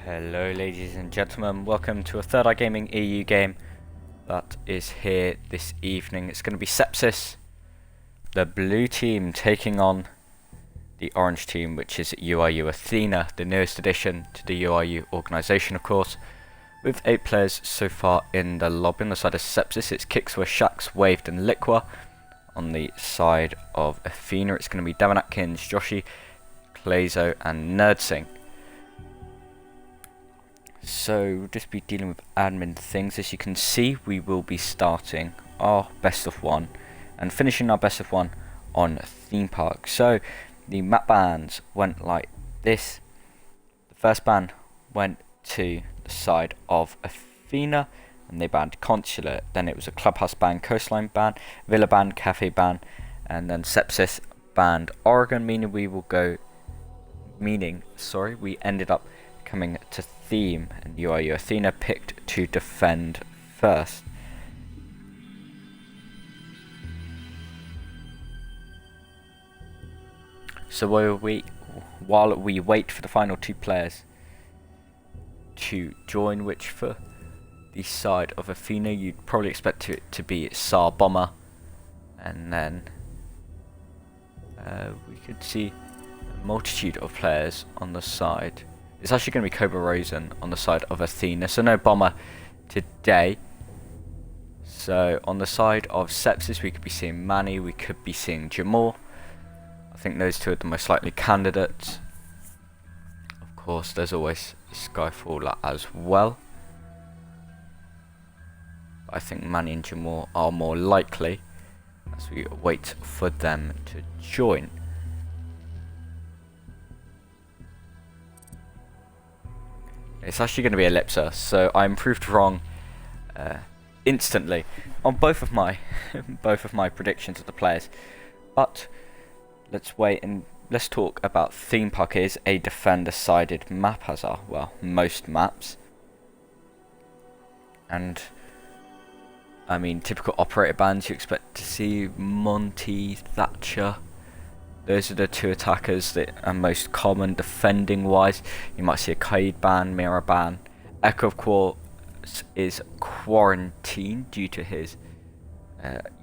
Hello ladies and gentlemen, welcome to a Third Eye Gaming EU game that is here this evening. It's going to be Sepsis, the blue team taking on the orange team, which is UiU Athena, the newest addition to the UiU organisation of course, with 8 players so far in the lobby. On the side of Sepsis it's Kicksware, Shax, Waved and Liqua. On the side of Athena it's going to be Devon Atkins, Joshi, Clazo and Nerdsing. So we'll just be dealing with admin things. As you can see, we will be starting our best of one and finishing our best of one on theme park. So the map bans went like this. The first ban went to the side of Athena and they banned Consulate. Then it was a clubhouse ban, coastline ban, villa ban, cafe ban, and then Sepsis banned Oregon, meaning we ended up coming to theme, and UiU Athena picked to defend first. So while we wait for the final 2 players to join, which for the side of Athena you'd probably expect it to be Tsar Bomber, and then we could see a multitude of players on the side. It's actually going to be Cobra Rosen on the side of Athena, so no Bomber today. So on the side of Sepsis we could be seeing Manny, we could be seeing Jamal. I think those two are the most likely candidates. Of course there's always Skyfall as well. I think Manny and Jamal are more likely as we wait for them to join. It's actually going to be Ellipsa, so I'm proved wrong instantly on both of my predictions of the players. But let's wait and let's talk about theme park. Is a defender-sided map, as are most maps, and I mean typical operator bans you expect to see Monty, Thatcher. Those are the 2 attackers that are most common defending wise. You might see a Kaid ban, Mirror ban. Echo of course is quarantined due to his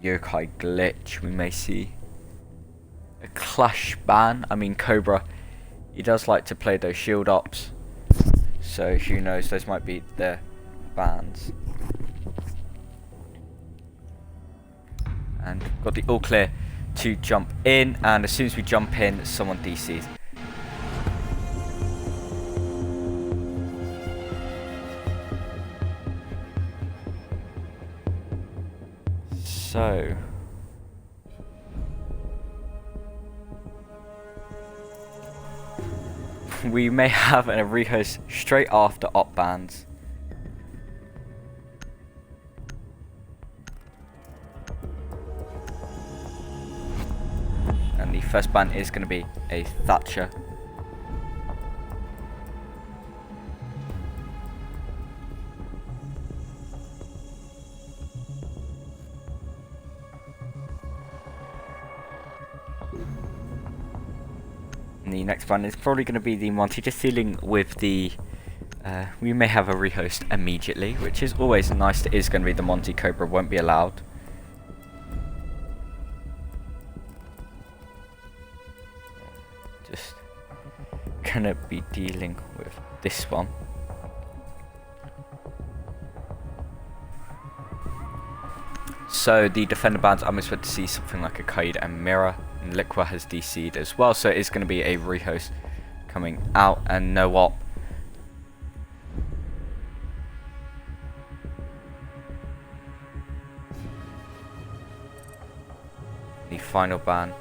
yokai glitch. We may see a Clash ban. I mean Cobra, he does like to play those shield ops, so who knows, those might be the bans. And got the all clear to jump in, and as soon as we jump in someone DCs. So we may have a rehost straight after op bans. And the first ban is going to be a Thatcher. And the next ban is probably going to be the Monty, just dealing with the we may have a rehost immediately, which is always nice. It is going to be the Monty. Cobra won't be allowed. Just gonna be dealing with this one. So the defender bans, I'm expected to see something like a Kaid and Mirror, and Liqua has DC'd as well, so it is going to be a rehost coming out and no op. The final ban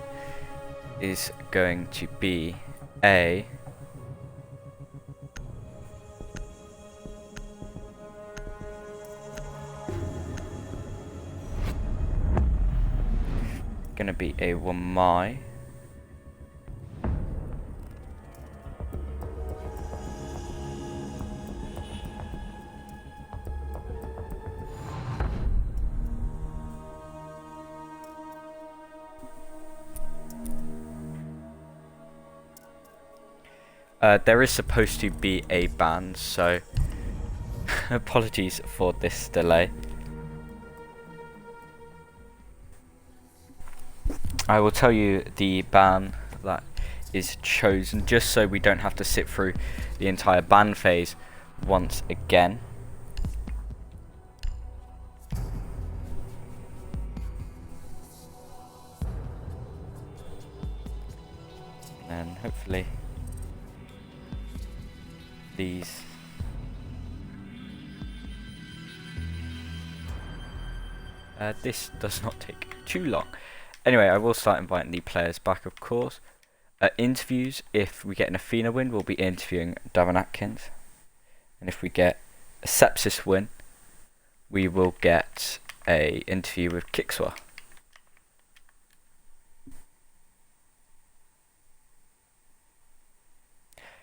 is going to be a Wamai. There is supposed to be a ban, so apologies for this delay. I will tell you the ban that is chosen, just so we don't have to sit through the entire ban phase once again. And hopefully these this does not take too long. Anyway, I will start inviting the players back, of course. Interviews, if we get an Athena win, we'll be interviewing Darren Atkins. And if we get a Sepsis win, we will get a interview with Kickswa.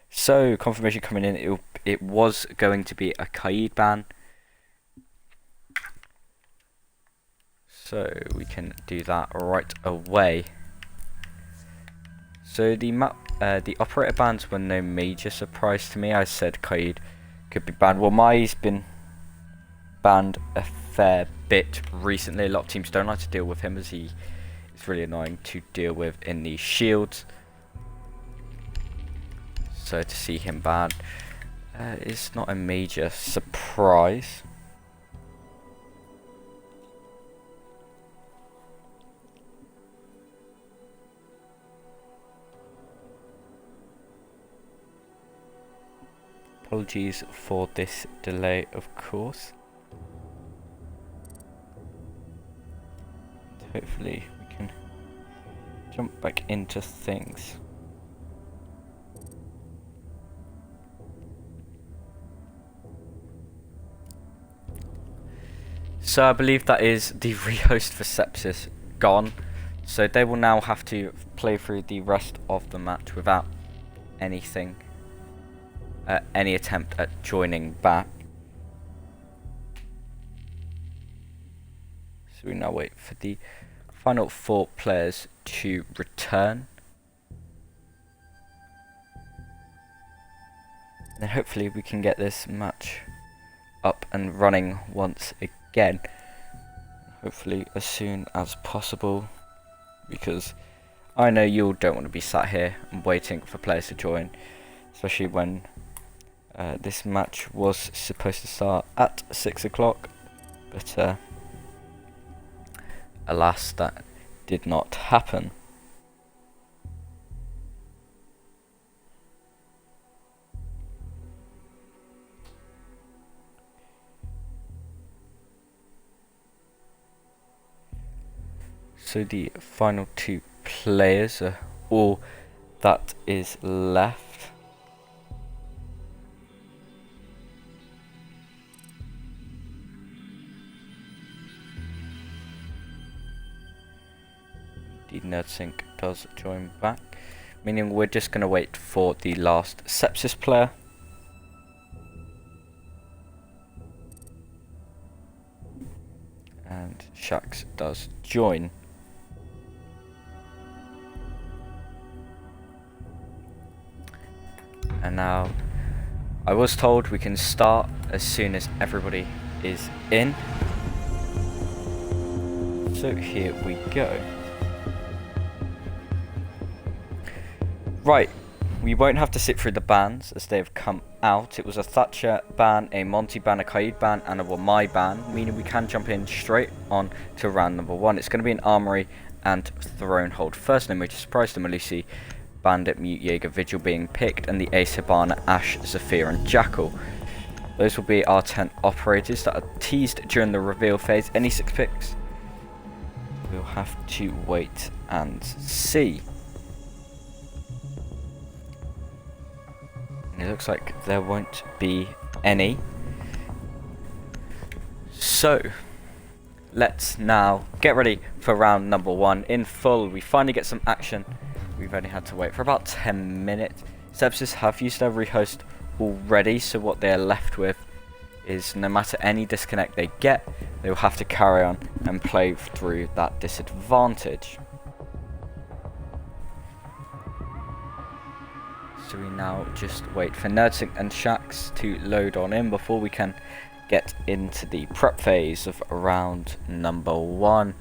So, confirmation coming in, it was going to be a Kaid ban. So, we can do that right away. So, the operator bans were no major surprise to me. I said Kaid could be banned. Well, Mai's been banned a fair bit recently. A lot of teams don't like to deal with him, as he is really annoying to deal with in the shields. So to see him banned is not a major surprise. Apologies for this delay, of course. Hopefully we can jump back into things. So I believe that is the rehost for Sepsis gone. So they will now have to play through the rest of the match without anything, any attempt at joining back. So we now wait for the final 4 players to return. And hopefully we can get this match up and running once again. Hopefully as soon as possible, because I know you all don't want to be sat here and waiting for players to join, especially when this match was supposed to start at 6 o'clock, but alas, that did not happen. So the final 2 players are all that is left. The NerdSync does join back, meaning we're just going to wait for the last Sepsis player. And Shax does join. And now, I was told we can start as soon as everybody is in. So here we go. Right, we won't have to sit through the bans as they have come out. It was a Thatcher ban, a Monty ban, a Kaid ban, and a Wamai ban, meaning we can jump in straight on to round number 1. It's going to be an Armory and Thronehold. First, no major surprise, the Melusi, Bandit, Mute, Jaeger, Vigil being picked, and the Ace, Hibana, Ashe, Zephyr, and Jackal. Those will be our 10 operators that are teased during the reveal phase. Any 6 picks? We'll have to wait and see. And it looks like there won't be any. So, let's now get ready for round number 1 in full. We finally get some action. We've only had to wait for about 10 minutes. Sepsis have used their rehost already, so what they're left with is no matter any disconnect they get, they will have to carry on and play through that disadvantage. So we now just wait for Nerdsync and Shax to load on in before we can get into the prep phase of round number 1.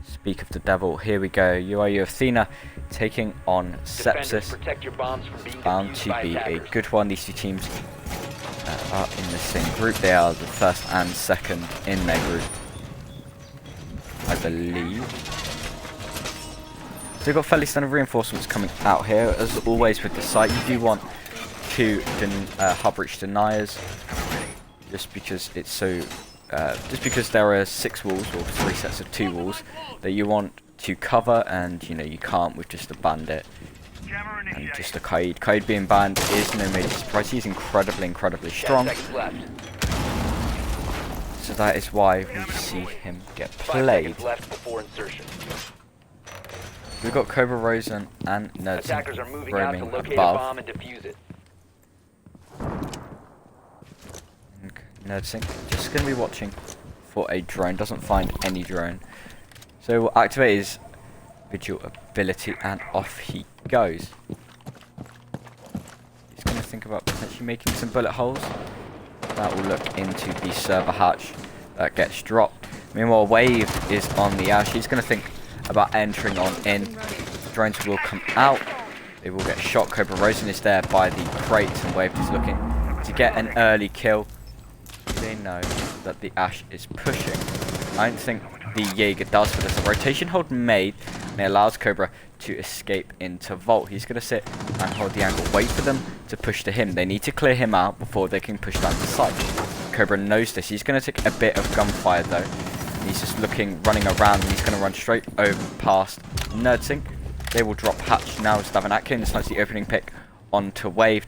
Speak of the devil, here we go. UiU Athena taking on Sepsis. Bound to be a good one. These two teams are in the same group. They are the first and second in their group, I believe. So we've got fairly standard reinforcements coming out here. As always with the site, you do want 2 hub breach deniers, just because it's so. Just because there are 6 walls or 3 sets of 2 walls that you want to cover, and you know you can't with just a bandit and just a Kaid. Kaid being banned is no major surprise. He's incredibly strong. So that is why we see him get played. We've got Cobra Rosen and Nerdsync roaming above. Nerdsync just going to be watching for a drone. Doesn't find any drone. So we'll activate his vigil ability and off he goes. He's going to think about potentially making some bullet holes. That will look into the server hatch that gets dropped. Meanwhile, Wave is on the Ash. He's going to think about entering on in. Drones will come out. They will get shot. Cobra Rosen is there by the crates, and Wave is looking to get an early kill. They know that the Ash is pushing. I don't think the Jaeger does, but there's a rotation hold made, and it allows Cobra to escape into Vault. He's going to sit and hold the angle, wait for them to push to him. They need to clear him out before they can push down to site. Cobra knows this. He's going to take a bit of gunfire though. He's just running around, and he's going to run straight over past Nerdsync. They will drop hatch now. Stavin Atkins finds the opening pick onto Wave.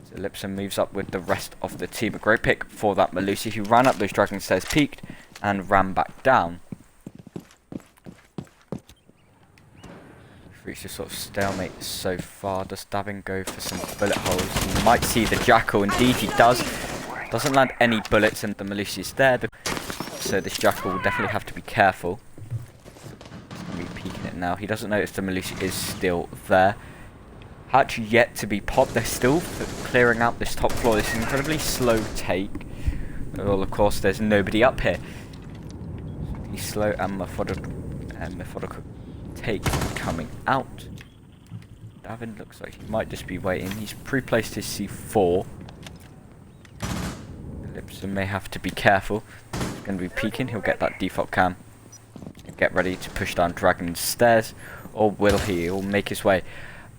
So Lipson moves up with the rest of the team. A great pick for that Malusi, who ran up those dragon stairs, peeked, and ran back down. Reached a sort of stalemate so far. Does Davin go for some bullet holes? He might see the Jackal. Indeed he does. Doesn't land any bullets, and the Malusi is there. So this Jackal will definitely have to be careful. He's going to be peeking it now. He doesn't notice the Malusi is still there. Hatch yet to be popped. They're still clearing out this top floor. This is an incredibly slow take. Well, of course, there's nobody up here. The slow and methodical take coming out. Davin looks like he might just be waiting. He's pre-placed his C4. Lipson may have to be careful. He's going to be peeking. He'll get that default cam. Get ready to push down Dragon's stairs. Or will he? He'll make his way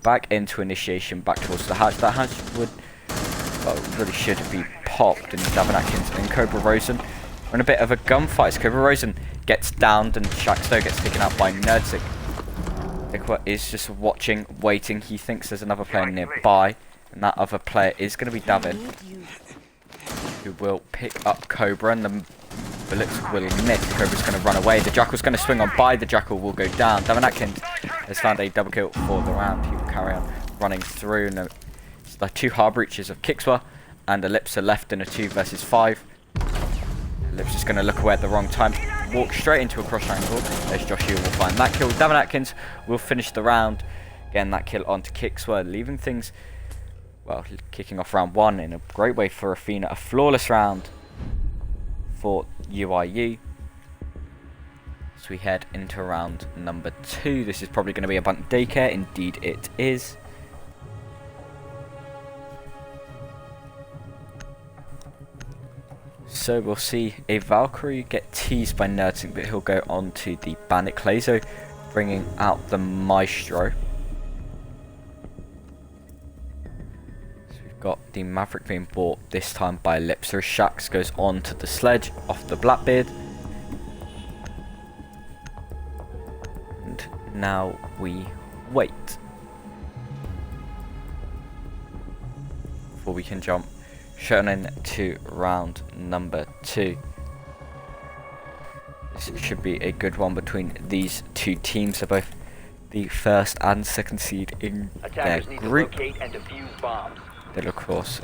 back into initiation, back towards the hatch. That hatch would, well, really should be popped. And Davin Atkins and Cobra Rosen are in a bit of a gunfight. As Cobra Rosen gets downed and Shaxto gets taken out by Nerdsync. Ikwa is just watching, waiting. He thinks there's another player nearby, and that other player is going to be Davin, who will pick up Cobra, and the bullets will miss. Cobra's going to run away. The Jackal's going to swing on by. The Jackal will go down. Davin Atkins has found a double kill for the round. He will carry on running through. And it's the 2 hard breaches of Kixwa and Ellipsa left in a 2 versus 5. Ellipsa's going to look away at the wrong time. Walk straight into a cross angle. There's Joshua will find that kill. Davin Atkins will finish the round, getting that kill onto Kixwa, leaving things, well, kicking off round 1 in a great way for Athena. A flawless round for UiU. So we head into round number 2. This is probably going to be a bunk daycare. Indeed it is. So we'll see a Valkyrie get teased by Nerdsync, but he'll go on to the Bandit Clazo, bringing out the Maestro. So we've got the Maverick being bought this time by Ellipsa. Shax goes on to the sledge off the Blackbeard. And now we wait before we can jump Shonen to round number 2. This should be a good one between these 2 teams. They're both the first and second seed in their group. They'll of course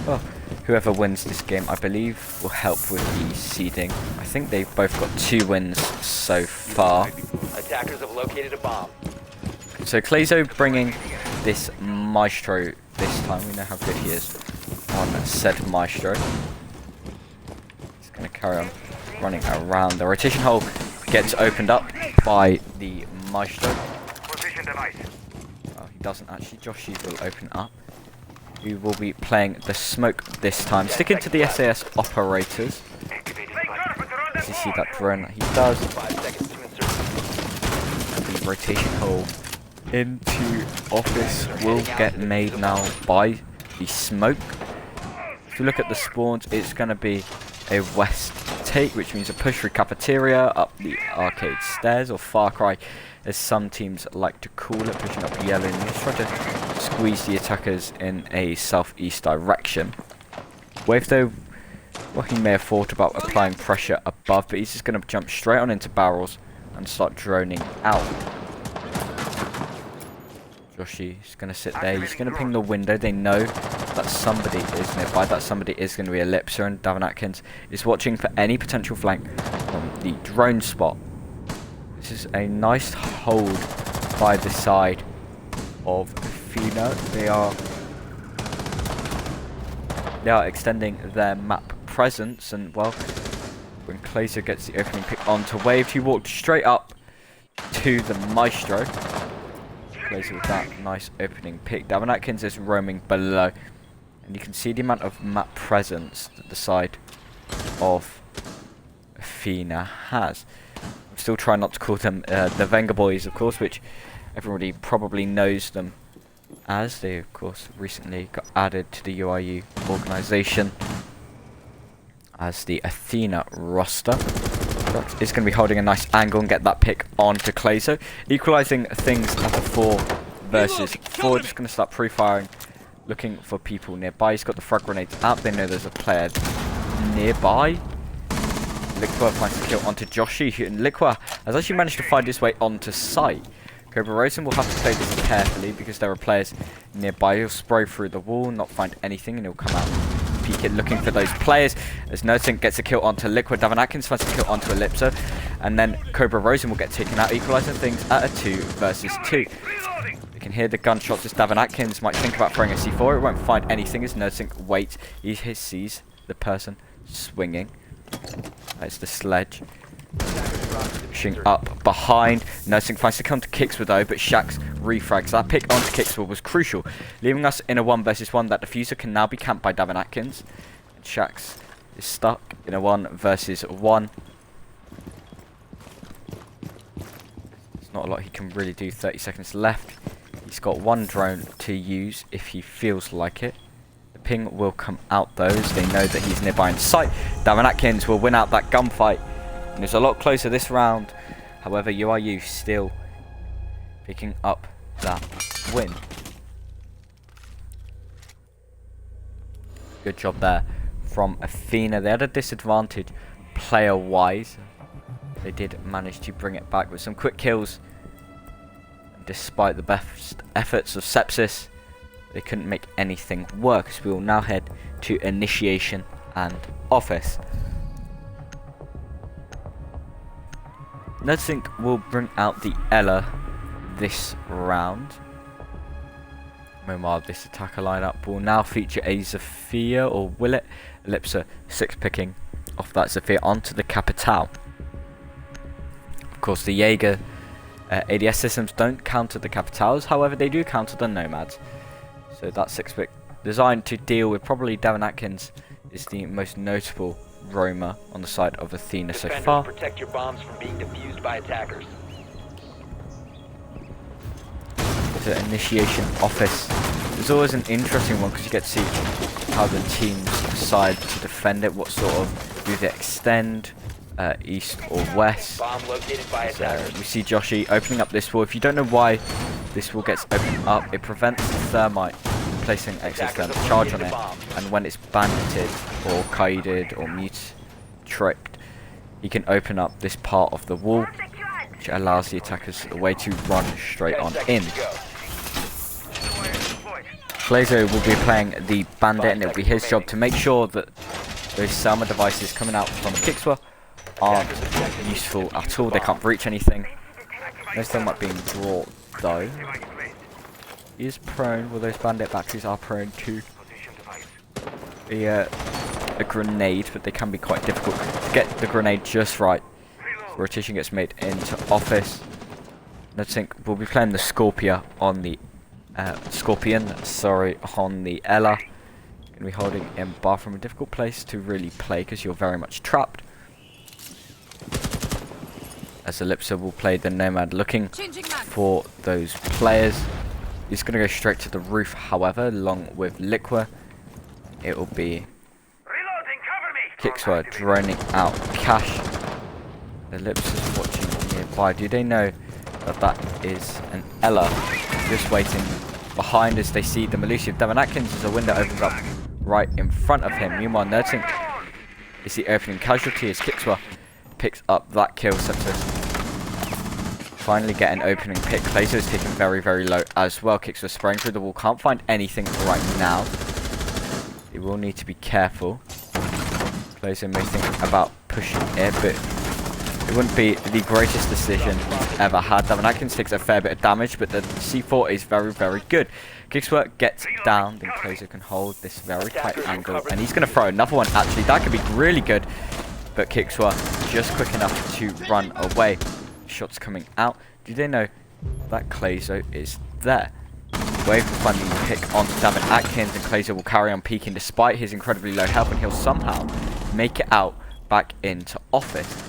well, whoever wins this game, I believe, will help with the seeding. I think they've both got 2 wins so far. Attackers have located a bomb. So Clazo bringing this Maestro this time. We know how good he is on said Maestro. He's going to carry on running around. The rotation hole gets opened up by the Maestro. Position device. Oh, he doesn't actually. Joshy will open up. We will be playing the smoke this time. Sticking to the SAS operators. As you see that drone that he does. And the rotation hole into office will get made now by the smoke. If you look at the spawns, it's going to be a west take, which means a push through cafeteria, up the arcade stairs, or Far Cry, as some teams like to call it, pushing up yellow news, try to squeeze the attackers in a southeast direction. Wave, though, well, he may have thought about applying pressure above, but he's just going to jump straight on into barrels and start droning out. Joshy is going to sit there. He's going to ping the window. They know that somebody is nearby. That somebody is going to be Ellipser, and Davin Atkins is watching for any potential flank from the drone spot. This is a nice hold by the side of Athena. They are extending their map presence, and well, when Clazer gets the opening pick onto Wave, he walked straight up to the Maestro. Clazer with that nice opening pick. Davin Atkins is roaming below, and you can see the amount of map presence that the side of Athena has. I'm still trying not to call them the Venga Boys, of course, which everybody probably knows them as. They, of course, recently got added to the UiU organisation as the Athena roster. Is going to be holding a nice angle and get that pick onto Clazo, equalising things at a 4 versus 4. Just going to start pre-firing, looking for people nearby. He's got the frag grenades out. They know there's a player nearby. Liqua finds the kill onto Joshy, and Liqua has actually managed to find his way onto site. Cobra Rosen will have to play this carefully because there are players nearby. He'll spray through the wall, not find anything, and he'll come out peek it, looking for those players, as NoSync gets a kill onto Liquid. Davin Atkins finds a kill onto Ellipso, and then Cobra Rosen will get taken out, equalising things at a 2 versus 2. You can hear the gunshots as Davin Atkins might think about throwing a C4. It won't find anything as NoSync waits. He sees the person swinging. It's the sledge. Pushing up behind. NoSync finds the kill onto Kixwood, but Shax refrags. That pick onto Kixwood was crucial, leaving us in a 1 versus 1. That diffuser can now be camped by Davin Atkins. And Shax is stuck in a 1 versus 1. There's not a lot he can really do. 30 seconds left. He's got 1 drone to use if he feels like it. The ping will come out though, as they know that he's nearby in sight. Davin Atkins will win out that gunfight. And it's a lot closer this round. However, UiU still picking up that win. Good job there from Athena. They had a disadvantage player-wise. They did manage to bring it back with some quick kills. Despite the best efforts of Sepsis, they couldn't make anything work. So we will now head to initiation and office. NoSync will bring out the Ella this round. Meanwhile, this attacker lineup will now feature a Zephyr, or will it? Ellipsa 6 picking off that Zephyr onto the Capital. Of course, the Jaeger ADS systems don't counter the Capitals, however they do counter the Nomads. So that 6 pick designed to deal with probably Davin Atkins is the most notable roamer on the side of Athena so far. Protect your bombs from being defused by attackers. The initiation office is always an interesting one because you get to see how the teams decide to defend it. What sort of do they extend, east or west? Bomb located by attackers. We see Joshy opening up this wall. If you don't know why this wall gets opened up, it prevents the thermite placing excess thermal charge on it, and when it's banded or kited or mute-tricked, you can open up this part of the wall, which allows the attackers a way to run straight on in. Glazo will be playing the bandit, and it'll be his job to make sure that those Selma devices coming out from Kixwa aren't useful at all. They can't breach anything. No thermite being brought though. is prone, well those bandit batteries are prone to a grenade, but they can be quite difficult to get the grenade just right. So rotation gets made into office. I think we'll be playing the Scorpion on the on the Ella. Gonna be holding in bathroom, a difficult place to really play because you're very much trapped. As Ellipsa will play the Nomad, looking for those players. He's gonna go straight to the roof, however, along with Liqua. It will be Kixwa droning out Cash. Ellipsa's watching nearby. Do they know that that is an Ella just waiting behind as they see the elusive Devon Atkins as a window opens up right in front of him. Meanwhile, Nurting is the opening casualty as Kixwa picks up that kill. Sepsis finally get an opening pick. Clazo is taken very, very low as well. Kixwa spraying through the wall. Can't find anything right now. He will need to be careful. Clazo may think about pushing it, but it wouldn't be the greatest decision he's ever had. Devon Atkins takes a fair bit of damage, but the C4 is very, very good. Kixwa gets down, then Clazo can hold this very tight angle, and he's going to throw another one. Actually, that could be really good, but Kixwa just quick enough to run away. Shots coming out. Do they know that Clazo is there? Wave will finally pick on Devon Atkins, and Clazo will carry on peeking despite his incredibly low health, and he'll somehow make it out back into office.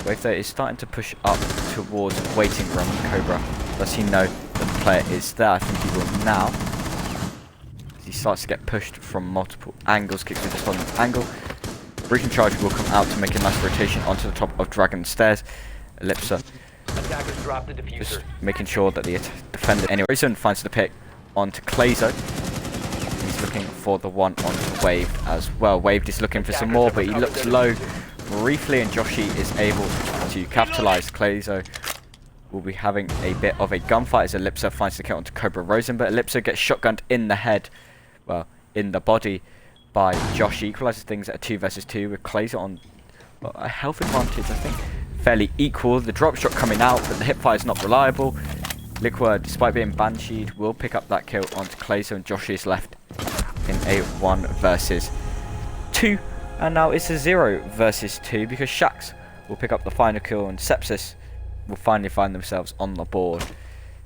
Wave though is starting to push up towards waiting room. Cobra, does he know that the player is there? I think he will now. As he starts to get pushed from multiple angles. Kicks with just on the angle. Breaching charge will come out to make a nice rotation onto the top of Dragon Stairs. Ellipsa Attackers drop the diffuser. just making sure that the defender anyway. Rosen finds the pick onto Clazo. He's looking for the one on Wave as well. Wave is looking for some more, but he looks low briefly, and Joshi is able to capitalize. Clazo will be having a bit of a gunfight as Ellipsa finds the kill onto Cobra Rosen, but Ellipsa gets shotgunned in the head, well, in the body by Joshi. Equalizes things at a 2 versus 2 with Clazo on a health advantage, I think, fairly equal. The drop shot coming out, but the hipfire is not reliable. Liqua, despite being bansheed, will pick up that kill onto Clazo, and Joshi is left in a 1 versus 2. And now it's a 0 versus 2 because Shax will pick up the final kill, and Sepsis will finally find themselves on the board,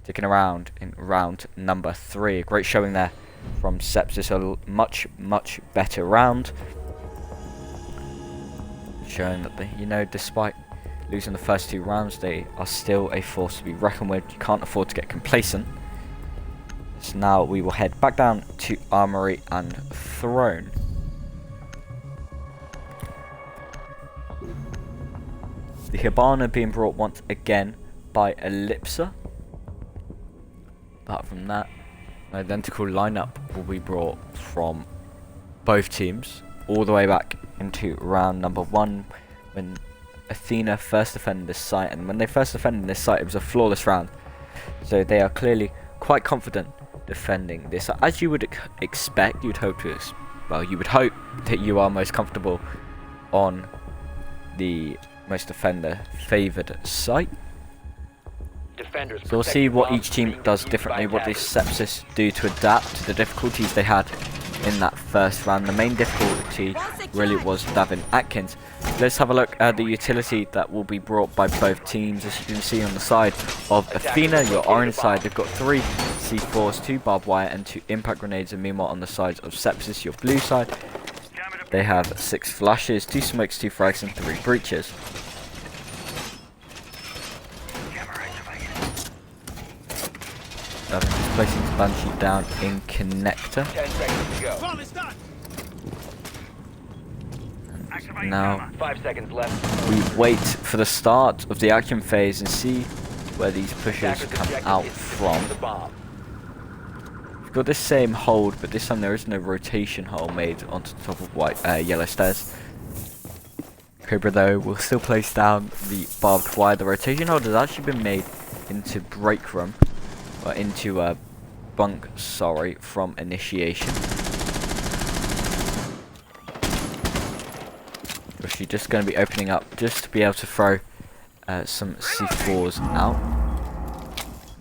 taking a round in round number 3. A great showing there from Sepsis, a much, much better round. Showing that they, despite losing the first 2 rounds, they are still a force to be reckoned with. You can't afford to get complacent. So now we will head back down to Armory and Throne. The Hibana being brought once again by Ellipsa. Apart from that, an identical lineup will be brought from both teams all the way back into round number 1 when Athena first defended this site, and when they first defended this site it was a flawless round, so they are clearly quite confident defending this. As you would expect, you would hope that you are most comfortable on the most defender favoured site. So we'll see what each team does differently, what the Sepsis do to adapt to the difficulties they had in that first round. The main difficulty really was Devon Atkins. Let's have a look at the utility that will be brought by both teams. As you can see on the side of Athena, your orange side, they've got 3 C4s, 2 barbed wire and 2 impact grenades, and meanwhile on the sides of Sepsis, your blue side, they have 6 flashes, 2 smokes, 2 frags and 3 breaches. Just placing his Banshee down in connector. 10 seconds to go. And now 5 seconds left. we wait for the start of the action phase and see where these pushes come out from. We've got this same hold, but this time there is no rotation hole made onto the top of yellow stairs. Cobra though will still place down the barbed wire. The rotation hold has actually been made into break room, or into a bunk, sorry, from initiation. She's just going to be opening up just to be able to throw some C4s out.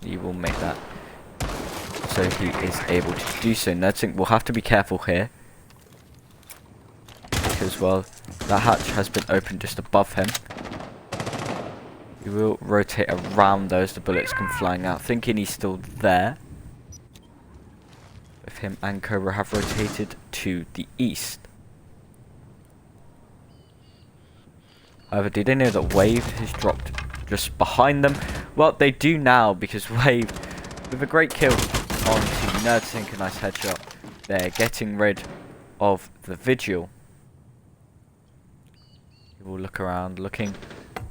You will make that so he is able to do so. Nerdsink will have to be careful here, because, well, that hatch has been opened just above him. He will rotate around those, the bullets come flying out, thinking he's still there. Both him and Cobra have rotated to the east. However, do they know that Wave has dropped just behind them? Well, they do now, because Wave, with a great kill onto Nerdsink, a nice headshot, they're getting rid of the Vigil. He will look around, looking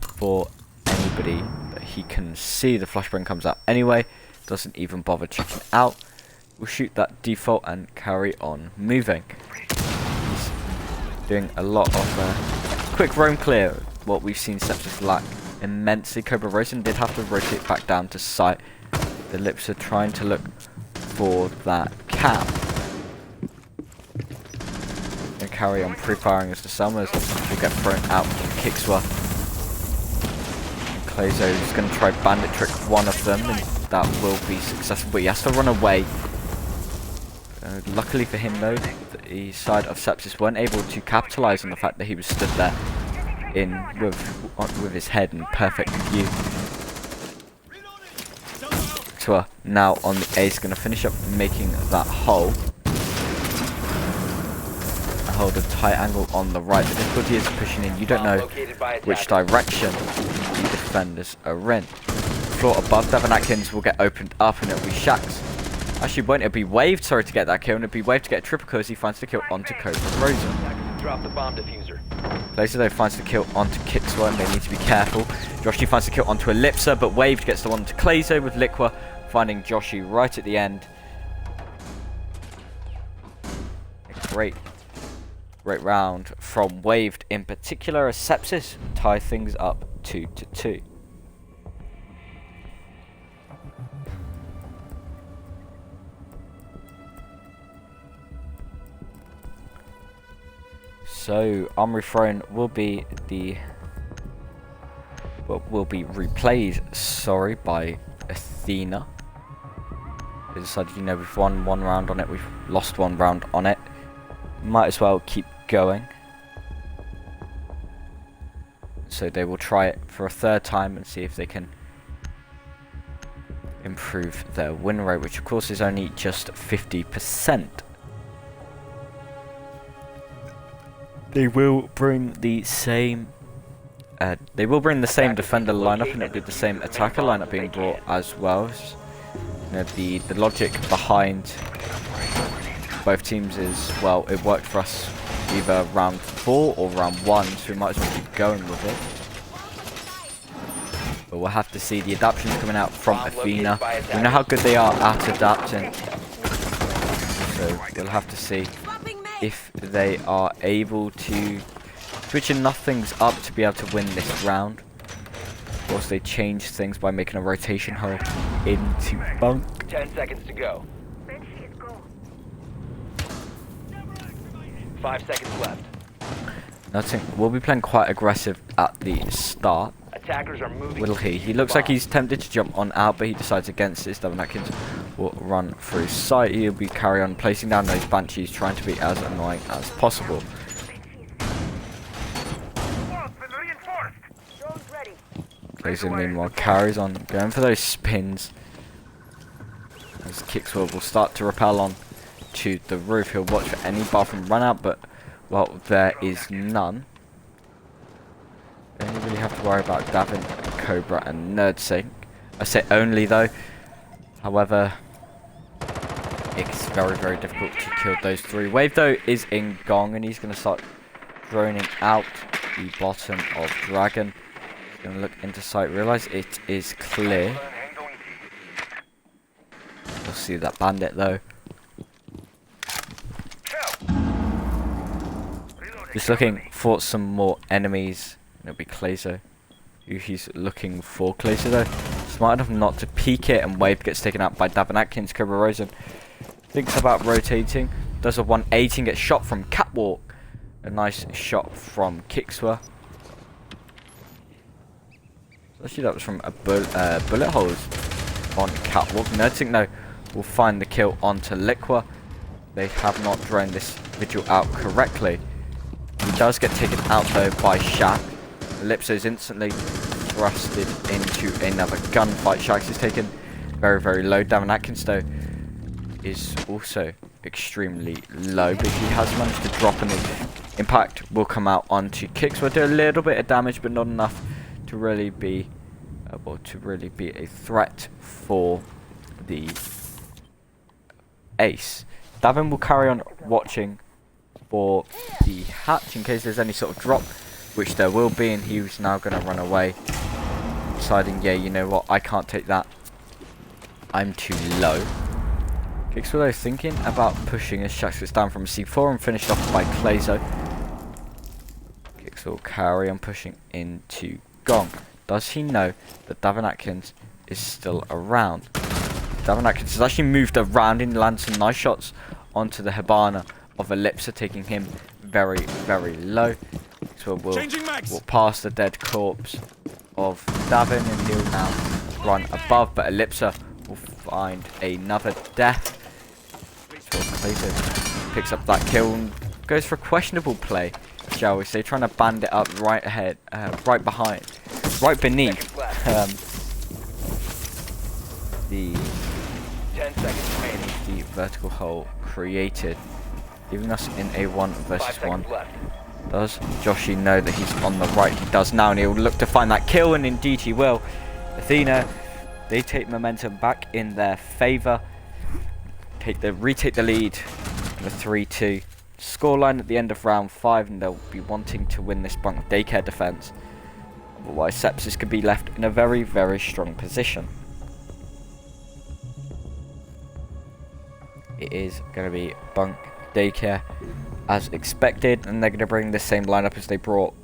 for anybody that he can see. The flashbang comes out anyway, doesn't even bother checking out. We'll shoot that default and carry on moving. He's doing a lot of quick roam clear, what we've seen Sepsis lack immensely. Cobra Rosen did have to rotate back down to sight. The Lips are trying to look for that cap. And carry on pre-firing as the Summers will get thrown out from Kickswa. Clazo is going to try bandit trick one of them, and that will be successful, but he has to run away. Luckily for him though, the side of Sepsis weren't able to capitalise on the fact that he was stood there with his head in perfect view. So now on the A is going to finish up making that hole. Hold a tight angle on the right. The difficulty is pushing in. You don't know which direction the defenders are in. The floor above Devon Atkins will get opened up and it'll be Shax. Actually, won't it be Waved? Sorry to get that kill, and it'll be Waved to get a triple because he finds the kill onto Cobra Rosen. Drop the bomb diffuser. Later though finds the kill onto Kickswa, and they need to be careful. Joshi finds the kill onto Ellipsa, but Waved gets the one to Clazo, with Liqua finding Joshi right at the end. Great round from Waved in particular, as Sepsis tie things up 2-2. So Armory Throne will be replayed, sorry, by Athena. They decided, you know, we've won one round on it, we've lost one round on it. Might as well keep going. So they will try it for a third time and see if they can improve their win rate, which of course is only just 50%. They will bring the same defender lineup, and it'll be the same attacker lineup being brought as well. You know, the logic behind both teams is, well, it worked for us either round 4 or round 1, so we might as well keep going with it. But we'll have to see the adaptations coming out from Athena. We know how good they are at adapting, so we'll have to see if they are able to switch enough things up to be able to win this round. Of course, they change things by making a rotation hole into bunk. 10 seconds to go. 5 seconds left. I think we'll be playing quite aggressive at the start. Attackers are moving. Will he? He looks like he's tempted to jump on out, but he decides against it. Devon Atkins will run through sight. He'll be carry on placing down those banshees, trying to be as annoying as possible. Clazo meanwhile carries on, going for those spins. As Kickswell will start to rappel on to the roof. He'll watch for any bathroom run out, but, well, there is none. Only really have to worry about Davin, Cobra and Nerdsink. I say only though. However, it's very, very difficult to kill those three. Wave though is in Gong, and he's going to start droning out the bottom of Dragon. He's going to look into sight, realise it is clear. We'll see that bandit though. Just looking for some more enemies. It'll be Clazo, who he's looking for. Clazo though, smart enough not to peek it, and Wave gets taken out by Devon Atkins. Cobra Rosen thinks about rotating, does a 180 and gets shot from Catwalk. A nice shot from Kickswa. Actually, that was from a bullet holes on Catwalk. Nerdsink though will find the kill onto Liqua. They have not drained this vigil out correctly. He does get taken out though by Shaq. Ellipso is instantly thrusted into another gunfight. Shax is taken very, very low. Davin Atkins though is also extremely low, but he has managed to drop, and the impact will come out onto Kicks. Will do a little bit of damage, but not enough to really be a threat for the ace. Davin will carry on watching for the hatch in case there's any sort of drop, which there will be, and he's now going to run away, deciding, yeah, you know what, I can't take that, I'm too low. Kicks were though thinking about pushing as Shax gets down from C4 and finished off by Clazo. Kicks will carry on pushing into Gong. Does he know that Davin Atkins is still around? Davin Atkins has actually moved around and landed some nice shots onto the Hibana of Ellipsa, taking him very, very low. So we'll pass the dead corpse of Davin, and he'll now run above, but Ellipsa will find another death. So Clazo picks up that kill and goes for a questionable play, shall we say, trying to band it up right ahead, right beneath the 10 seconds remaining. the vertical hole created, leaving us in a 1 versus 5 1. seconds left. Does Joshi know that he's on the right? He does now, and he'll look to find that kill, and indeed he will. Athena, they take momentum back in their favour. Retake the lead with a 3-2 scoreline at the end of round 5, and they'll be wanting to win this bunk daycare defence. Otherwise, Sepsis could be left in a very, very strong position. It is going to be bunk daycare as expected, and they're going to bring the same lineup as they brought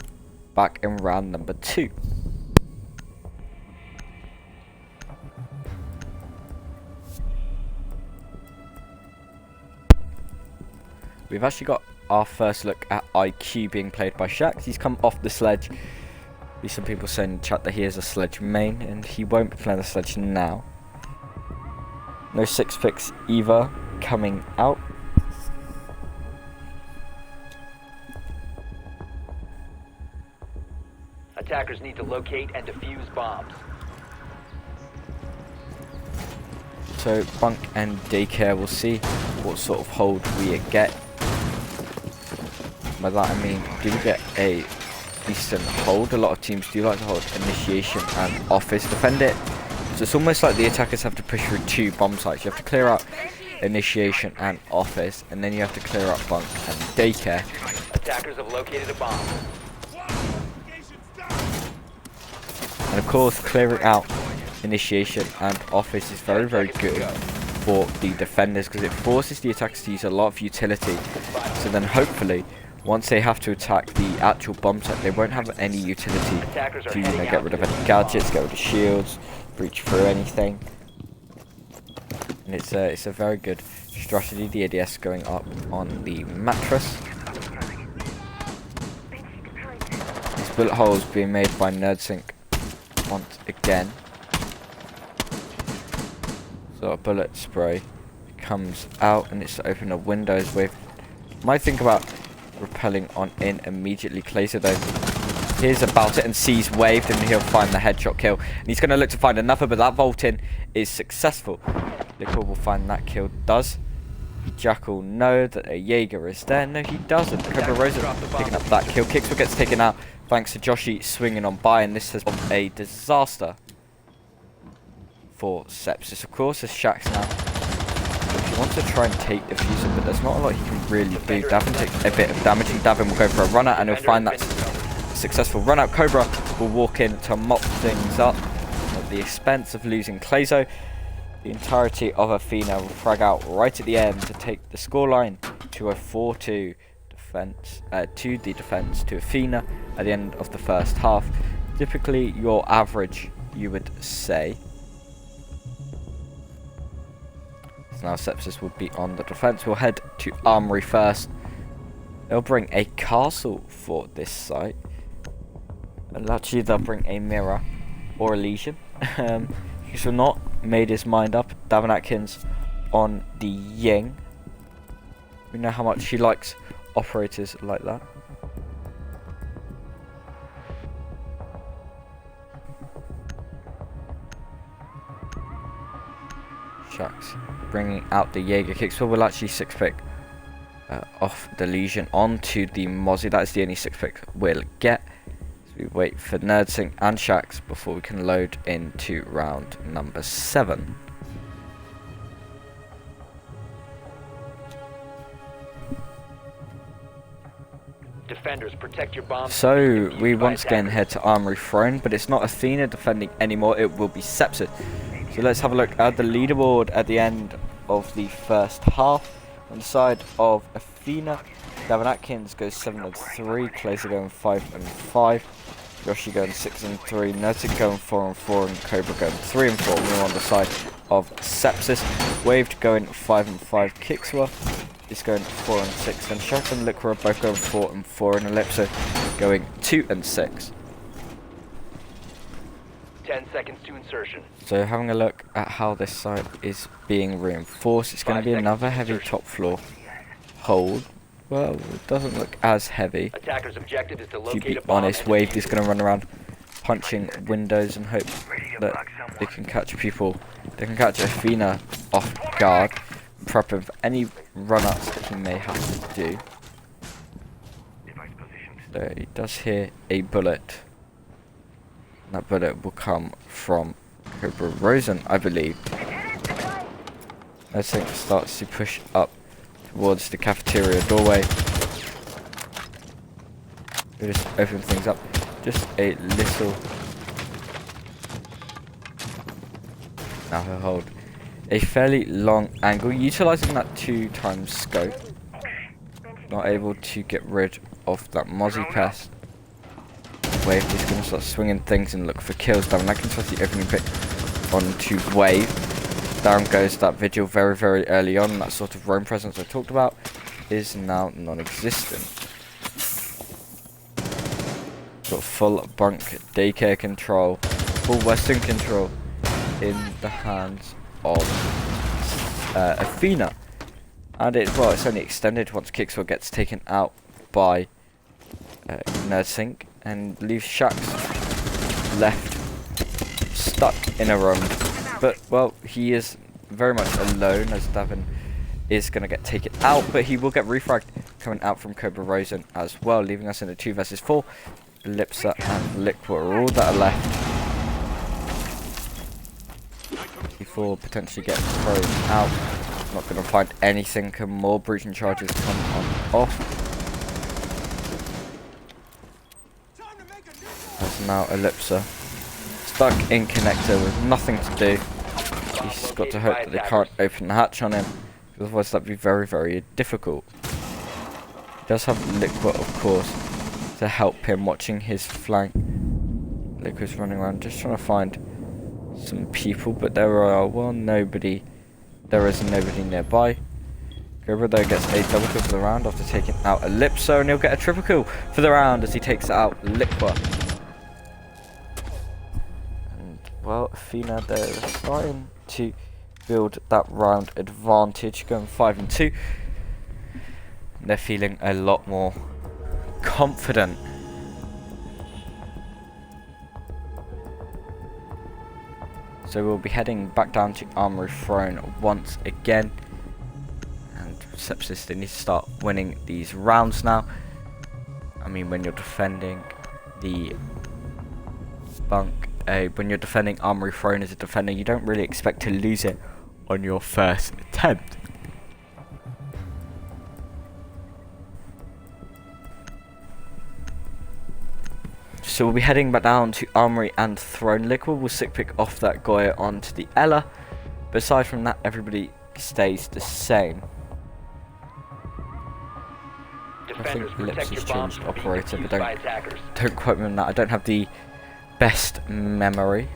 back in round number 2. We've actually got our first look at IQ being played by Shax. He's come off the sledge. There's some people saying in the chat that he is a sledge main, and he won't be playing the sledge now. No 6 picks either coming out. Attackers need to locate and defuse bombs. So bunk and daycare, we'll see what sort of hold we get. By that I mean, do we get a decent hold? A lot of teams do like to hold initiation and office, defend it. So it's almost like the attackers have to push through 2 bomb sites. You have to clear out initiation and office, and then you have to clear out bunk and daycare. Attackers have located a bomb. And of course, clearing out initiation and office is very, very good for the defenders, because it forces the attackers to use a lot of utility. So then hopefully, once they have to attack the actual bomb site, they won't have any utility to get rid of any gadgets, get rid of shields, breach through anything. And it's a very good strategy. The ADS going up on the mattress. These bullet holes being made by NerdSync once again. So a bullet spray comes out, and it's to open a windows with. Might think about repelling on in immediately. Clazer though hears about it and sees waved, and he'll find the headshot kill, and he's going to look to find another, but that vault in is successful. Liquor will find that kill. Does Jackal know that a Jaeger is there? No, he doesn't. Cobra Rosa picking up that kill. Kixwell gets taken out thanks to Joshi swinging on by, and this has been a disaster for Sepsis. Of course, there's Shax now. He wants to try and take the fuser, but there's not a lot he can really do. Davin takes a bit of damage, and Davin will go for a run out, and he'll find that successful run out. Cobra will walk in to mop things up at the expense of losing Clazo. The entirety of Athena will frag out right at the end to take the scoreline to a 4-2 defense to Athena at the end of the first half. Typically your average, you would say. So now Sepsis will be on the defense. We'll head to Armory first. They'll bring a castle for this site. And actually they'll bring a mirror or a legion. He's not made his mind up. Davin Atkins on the Ying. We know how much he likes operators like that. Shucks. Bringing out the Jaeger kicks. So we'll actually 6-pick off the Legion onto the Mozzie. That is the only 6-pick we'll get. So we wait for Nerdsync and Shax before we can load into round number 7. Defenders, protect your bombs. So we once again head to Armory Throne, but it's not Athena defending anymore, it will be Sepsis. So let's have a look at the leaderboard at the end of the first half. On the side of Athena, Davin Atkins goes 7-3, Clayser going 5-5, Yoshi going 6-3, Nertic going 4-4, and Cobra going 3-4. We're on the side of Sepsis, Waved going 5-5, Kixwa is going 4-6, and Shack and Liquor are both going 4-4, and Ellipso going 2-6. 10 seconds to insertion. So having a look at how this site is being reinforced, it's going to be another heavy top floor hold. Well, it doesn't look as heavy. Attacker's objective is to To locate be a bomb. honest, Waved is going to run around punching windows and hope that they can catch people. They can catch Athena off guard, prepping for any run-ups that he may have to do. So he does hear a bullet. That bullet will come from Cobra Rosen, I believe. I think starts to push up towards the cafeteria doorway. We just open things up just a little. Now he'll hold a fairly long angle, utilizing that 2x scope. Not able to get rid of that Mozzie pest. Wave is going to start swinging things and look for kills. Down, I can trust the opening pick onto Wave. Down goes that Vigil very early on. That sort of roam presence I talked about is now non-existent. Got full bunk daycare control, full western control in the hands of Athena. And it's only extended once Kixwell gets taken out by Nerdsync, and leaves Shax left stuck in a room. But well, he is very much alone as Davin is going to get taken out, but he will get refragged coming out from Cobra Rosen as well, leaving us in a 2 versus 4. Ellipsa and Liquid are all that are left before potentially getting thrown out. Not going to find anything, and more breaching charges come on off. There's now Ellipsa stuck in connector with nothing to do. He's got to hope that they can't open the hatch on him, because otherwise that'd be very difficult. He does have Liquid, of course, to help him, watching his flank. Liquid's running around just trying to find some people, but there is nobody nearby. Cobra though gets a double kill for the round after taking out Ellipso, and he'll get a triple kill for the round as he takes out Liquid. Well, Athena, they're starting to build that round advantage, going 5-2. They're feeling a lot more confident. So we'll be heading back down to Armory Throne once again. And Sepsis, they need to start winning these rounds now. I mean, when you're defending the bunk, when you're defending Armory Throne as a defender, you don't really expect to lose it on your first attempt. So we'll be heading back down to Armory and Throne. Liquid will sick pick off that Goya onto the Ella, but aside from that, everybody stays the same. I think Lips has changed operator, but don't quote me on that. I don't have the best memory.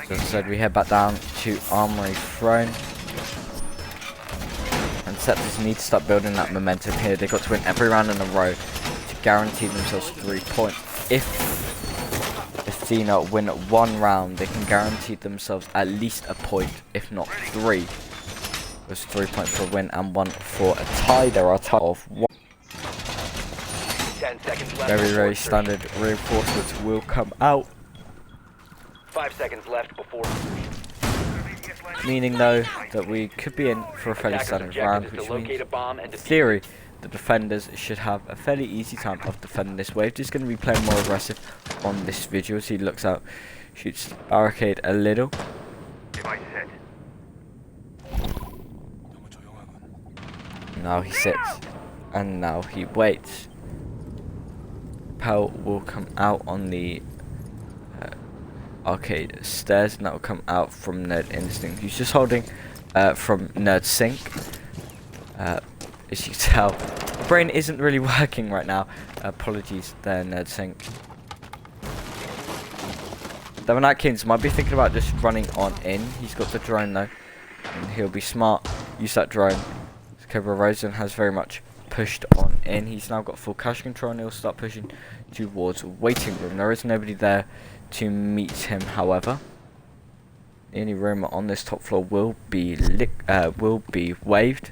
So as I said, we head back down to Armory Throne. And Sepsis need to start building that momentum here. They've got to win every round in a row to guarantee themselves 3 points. If Athena win 1 round, they can guarantee themselves at least a point, if not 3. There's 3 points for a win and 1 for a tie. There are a tie of 1. 10 seconds left. Very standard reinforcements will come out. 5 seconds left before. Meaning though that we could be in for a fairly Attacker's standard objective round, is which to locate means a bomb and in defuse theory the defenders should have a fairly easy time of defending this wave. Just going to be playing more aggressive on this video as he looks out, shoots the barricade a little. Device set. Now he sits and now he waits. Pell will come out on the arcade stairs, and that will come out from Nerd Instinct. He's just holding from Nerd Sync. As you can tell, the brain isn't really working right now. Apologies there, Nerd Sync. Devin Atkins might be thinking about just running on in. He's got the drone though, and he'll be smart. Use that drone. Cobra Rosen has very much pushed on in. He's now got full cash control, and he'll start pushing towards waiting room. There is nobody there to meet him, however. The only room on this top floor will be waved.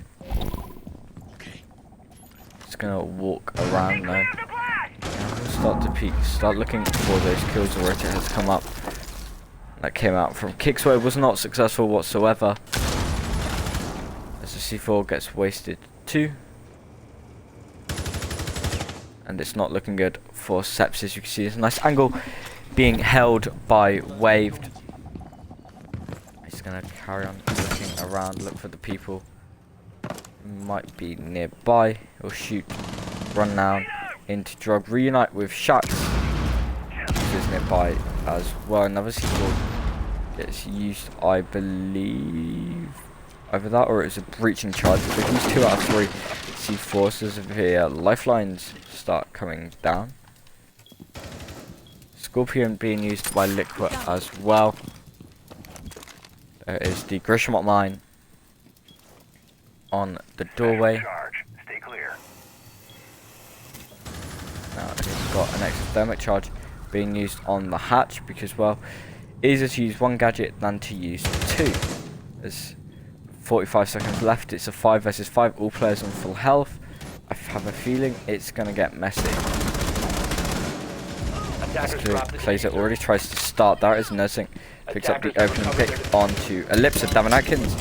Just gonna walk around though. We'll start to peek, start looking for those kills. The rotate has come up. That came out from Kicksway, was not successful whatsoever. As the C4 gets wasted too. And it's not looking good for Sepsis. You can see this nice angle being held by waved. He's gonna carry on looking around, look for the people who might be nearby. He'll shoot, run down into drug, reunite with Shax, who is nearby as well. Another C4 gets used, I believe, over that, or it was a breaching charge. But they've used 2 out of 3 C4s. So severe lifelines start coming down. Scorpion being used by Liquid as well. There is the Grishamot mine on the doorway. Stay clear. Now he's got an extra thermic charge being used on the hatch because, well, easier to use 1 gadget than to use 2. There's 45 seconds left. It's a 5 versus 5. All players on full health. I have a feeling it's going to get messy. Clazer already tries to start. That is nursing. Picks up the opening pick onto Ellipsa. Devin Atkins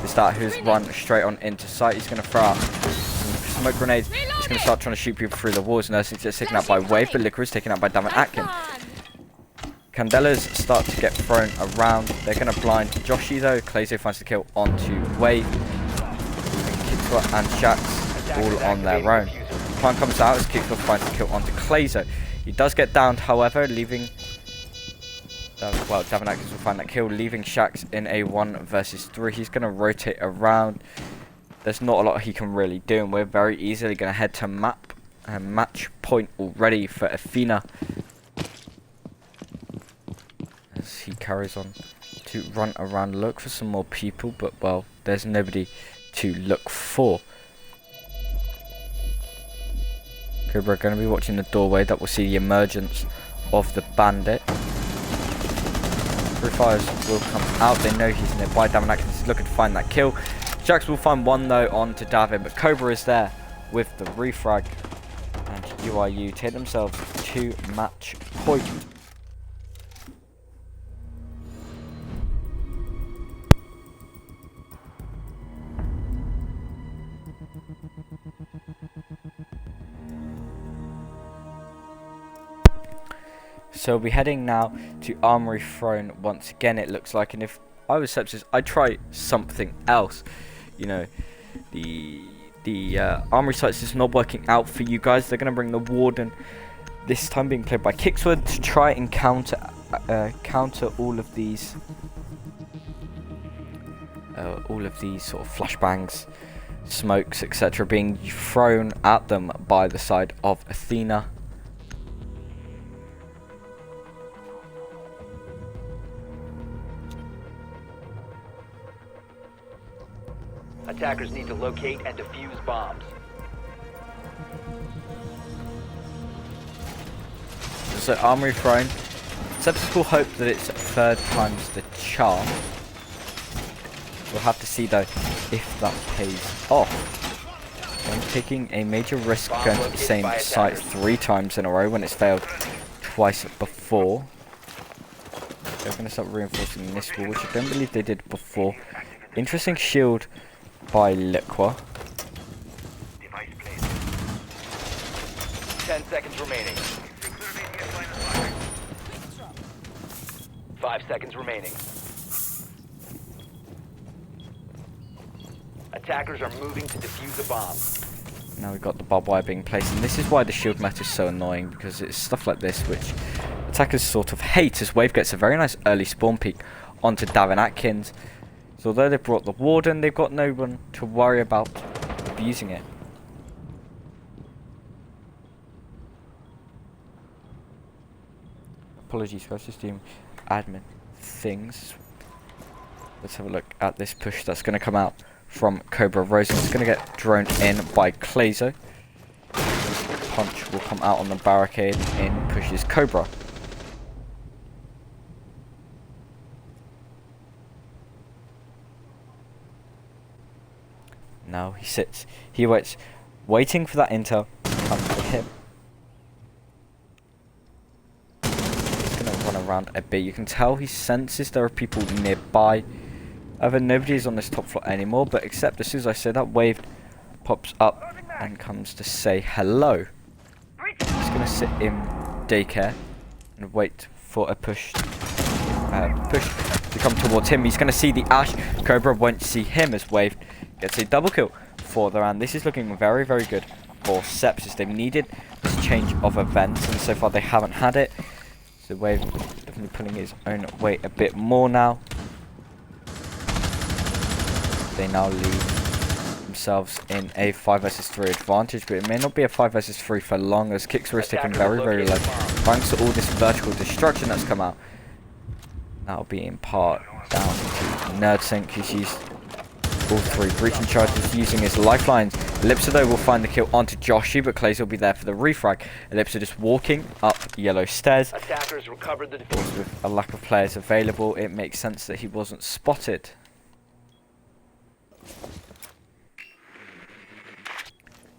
is that who's run straight on into sight. He's going to throw out some smoke grenades. He's going to start trying to shoot people through the walls. Nursing gets taken out by Wave, but Liquor is taken out by Devin Atkins. Candelas start to get thrown around. They're going to blind Joshy though. Clazo finds the kill onto Wave. Kickswap and Shax all on their own. Plan comes out as Kickswap finds the kill onto Clazo. He does get downed, however, leaving... well, Devin Atkins will find that kill, leaving Shax in a 1 versus 3. He's going to rotate around. There's not a lot he can really do, and we're very easily going to head to match point already for Athena. As he carries on to run around, look for some more people, but, well, there's nobody to look for. Cobra are going to be watching the doorway. That will see the emergence of the bandit. Free fires will come out. They know he's nearby. Davin Atkins is looking to find that kill. Jax will find 1 though onto Davin, but Cobra is there with the refrag. And UiU take themselves to match point. So we'll be heading now to Armory Throne once again, it looks like. And if I was Sepsis, I'd try something else. You know, the Armory sites is not working out for you guys. They're going to bring the Warden, this time being played by Kickswood, to try and counter all of these sort of flashbangs, smokes, etc. being thrown at them by the side of Athena. Attackers need to locate and defuse bombs. So Armory Throne Sepsis will hope that it's third time's the charm. We'll have to see though if that pays off. I'm taking a major risk going to the same site 3 times in a row when it's failed twice before. They're going to start reinforcing this wall, which I don't believe they did before. Interesting shield by Liqua. 10 seconds remaining. 5 seconds remaining. Attackers are moving to defuse a bomb. Now we've got the barbed wire being placed, and this is why the shield meta is so annoying, because it's stuff like this which attackers sort of hate, as Wave gets a very nice early spawn peek onto Darren Atkins. So although they've brought the Warden, they've got no one to worry about abusing it. Apologies guys, just doing admin things. Let's have a look at this push that's going to come out from Cobra Rosen. It's going to get droned in by Clazo. Punch will come out on the barricade in pushes Cobra. Now he sits, he waits, waiting for that intel to come to him. He's going to run around a bit. You can tell he senses there are people nearby. However, nobody is on this top floor anymore, but except as soon as I say that, Wave pops up and comes to say hello. He's going to sit in daycare and wait for a push to come towards him. He's going to see the Ash. Cobra won't see him as Wave gets a double kill for the round. This is looking very, very good for Sepsis. They've needed this change of events, and so far they haven't had it. So Wave definitely pulling his own weight a bit more now. They now leave themselves in a 5 vs 3 advantage, but it may not be a 5 vs 3 for long, as Kixer is taking very, very low. Thanks to all this vertical destruction that's come out. That'll be in part down to NerdSync, who's used all 3 breaching charges using his lifelines. Ellipsa though will find the kill onto Joshy, but Clays will be there for the refrag. Ellipsa just walking up yellow stairs. Attackers recovered the defuse. With a lack of players available, it makes sense that he wasn't spotted.